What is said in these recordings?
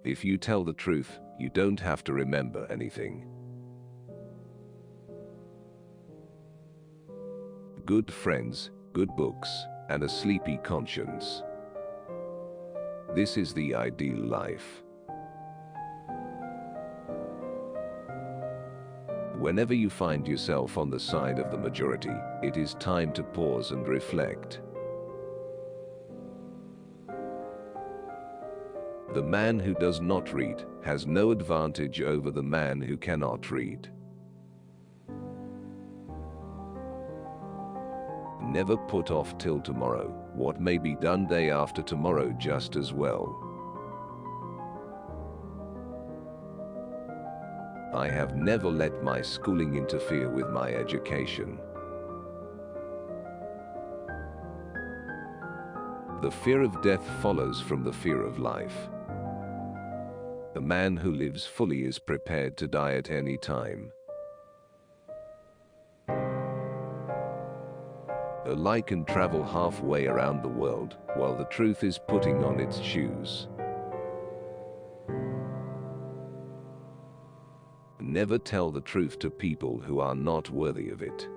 If you tell the truth, you don't have to remember anything. Good friends, good books, and a sleepy conscience. This is the ideal life. Whenever you find yourself on the side of the majority, it is time to pause and reflect. The man who does not read has no advantage over the man who cannot read. Never put off till tomorrow what may be done day after tomorrow just as well. I have never let my schooling interfere with my education. The fear of death follows from the fear of life. The man who lives fully is prepared to die at any time. A lie can travel halfway around the world, while the truth is putting on its shoes. Never tell the truth to people who are not worthy of it.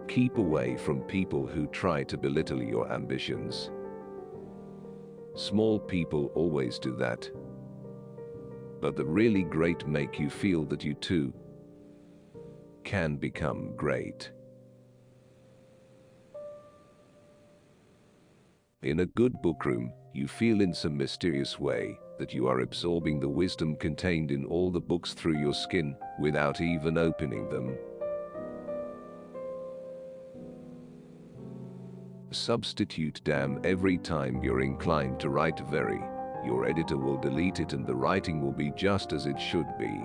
Keep away from people who try to belittle your ambitions. Small people always do that. But the really great make you feel that you too can become great. In a good bookroom, you feel in some mysterious way that you are absorbing the wisdom contained in all the books through your skin without even opening them. Substitute damn every time you're inclined to write very. Your editor will delete it and the writing will be just as it should be.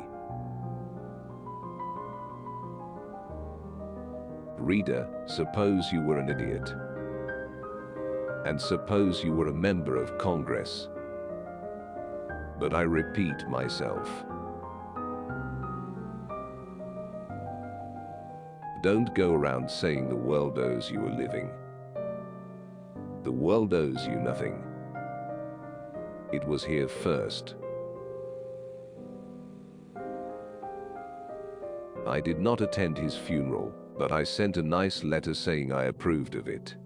Reader, suppose you were an idiot. And suppose you were a member of Congress. But I repeat myself. Don't go around saying the world owes you a living. The world owes you nothing. It was here first. I did not attend his funeral, but I sent a nice letter saying I approved of it.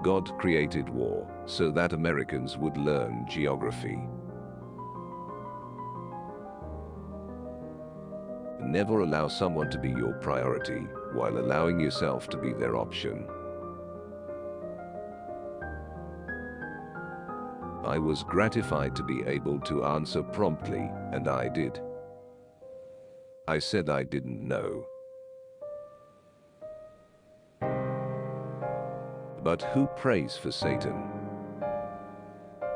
God created war so that Americans would learn geography. Never allow someone to be your priority while allowing yourself to be their option. I was gratified to be able to answer promptly, and I did. I said I didn't know. But who prays for Satan?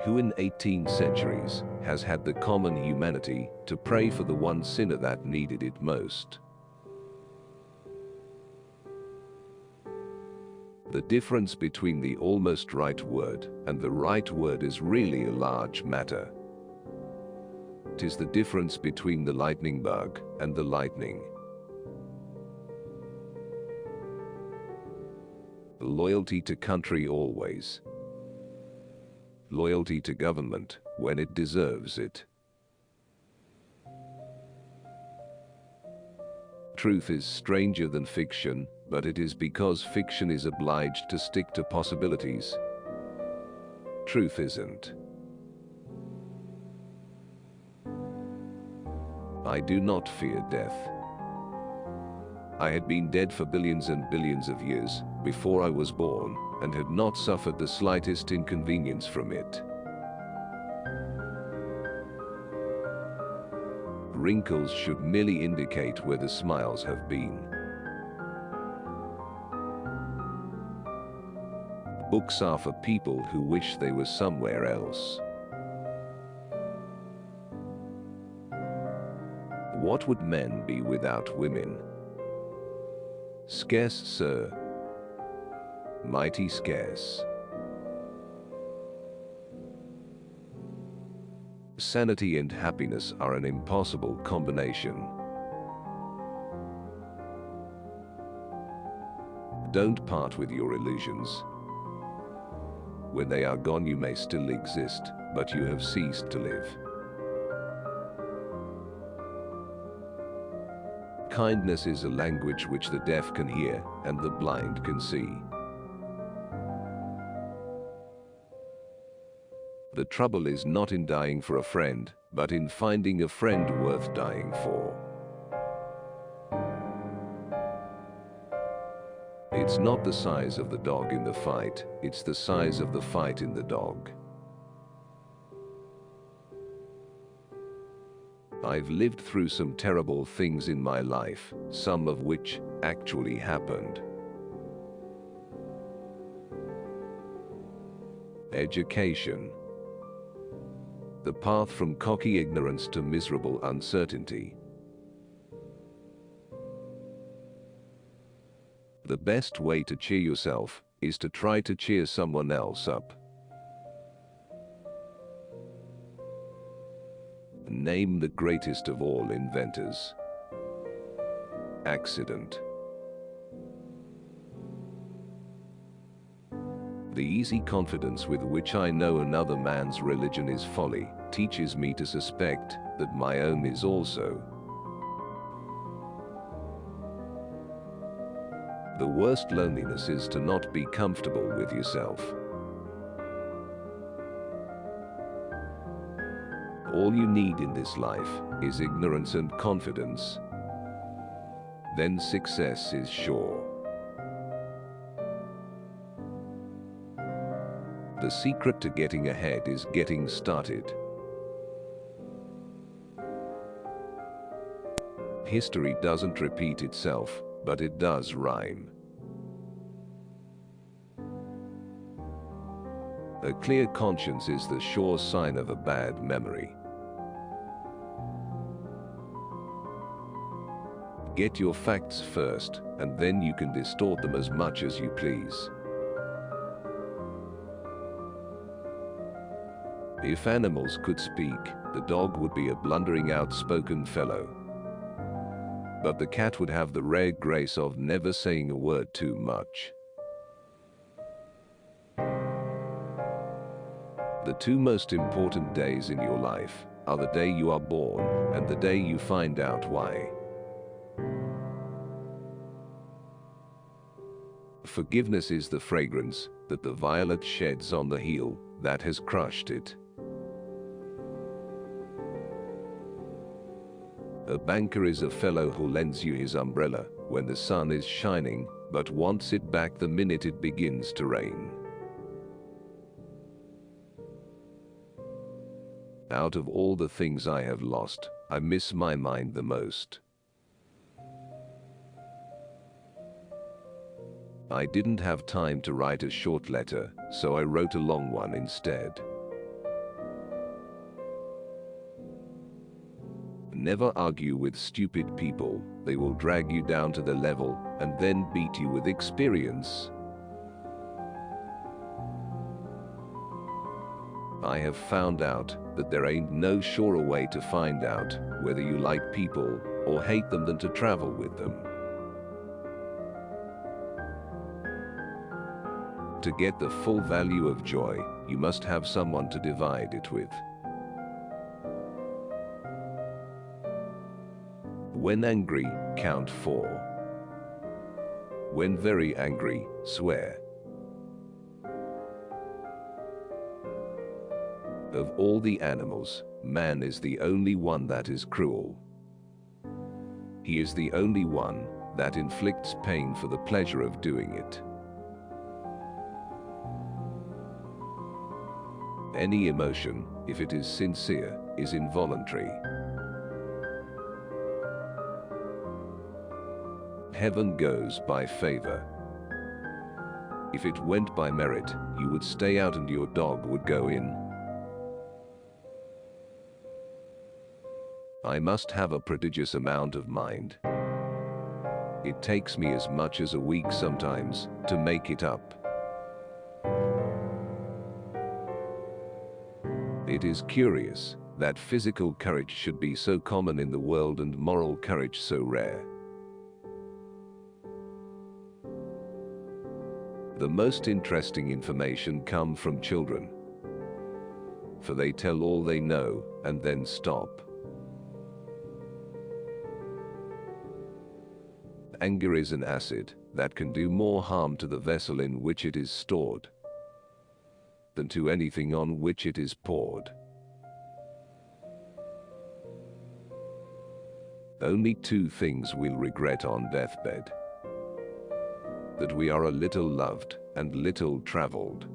Who in 18 centuries has had the common humanity to pray for the one sinner that needed it most? The difference between the almost right word and the right word is really a large matter. It is the difference between the lightning bug and the lightning. Loyalty to country always. Loyalty to government when it deserves it. Truth is stranger than fiction, but it is because fiction is obliged to stick to possibilities. Truth isn't. I do not fear death. I had been dead for billions and billions of years before I was born and had not suffered the slightest inconvenience from it. Wrinkles should merely indicate where the smiles have been. Books are for people who wish they were somewhere else. What would men be without women? Scarce, sir. Mighty scarce. Sanity and happiness are an impossible combination. Don't part with your illusions. When they are gone, you may still exist, but you have ceased to live. Kindness is a language which the deaf can hear and the blind can see. The trouble is not in dying for a friend, but in finding a friend worth dying for. It's not the size of the dog in the fight, it's the size of the fight in the dog. I've lived through some terrible things in my life, some of which actually happened. Education. The path from cocky ignorance to miserable uncertainty. The best way to cheer yourself is to try to cheer someone else up. Name the greatest of all inventors. Accident. The easy confidence with which I know another man's religion is folly teaches me to suspect that my own is also. The worst loneliness is to not be comfortable with yourself. All you need in this life is ignorance and confidence. Then success is sure. The secret to getting ahead is getting started. History doesn't repeat itself, but it does rhyme. A clear conscience is the sure sign of a bad memory. Get your facts first, and then you can distort them as much as you please. If animals could speak, the dog would be a blundering, outspoken fellow. But the cat would have the rare grace of never saying a word too much. The two most important days in your life are the day you are born and the day you find out why. Forgiveness is the fragrance that the violet sheds on the heel that has crushed it. A banker is a fellow who lends you his umbrella when the sun is shining, but wants it back the minute it begins to rain. Out of all the things I have lost, I miss my mind the most. I didn't have time to write a short letter, so I wrote a long one instead. Never argue with stupid people. They will drag you down to their level and then beat you with experience. I have found out that there ain't no surer way to find out whether you like people or hate them than to travel with them. To get the full value of joy, you must have someone to divide it with. When angry, count 4. When very angry, swear. Of all the animals, man is the only one that is cruel. He is the only one that inflicts pain for the pleasure of doing it. Any emotion, if it is sincere, is involuntary. Heaven goes by favor. If it went by merit, you would stay out and your dog would go in. I must have a prodigious amount of mind. It takes me as much as a week sometimes to make it up. It is curious that physical courage should be so common in the world and moral courage so rare. The most interesting information come from children, for they tell all they know and then stop. Anger is an acid that can do more harm to the vessel in which it is stored than to anything on which it is poured. Only two things we'll regret on deathbed: that we are a little loved and little traveled.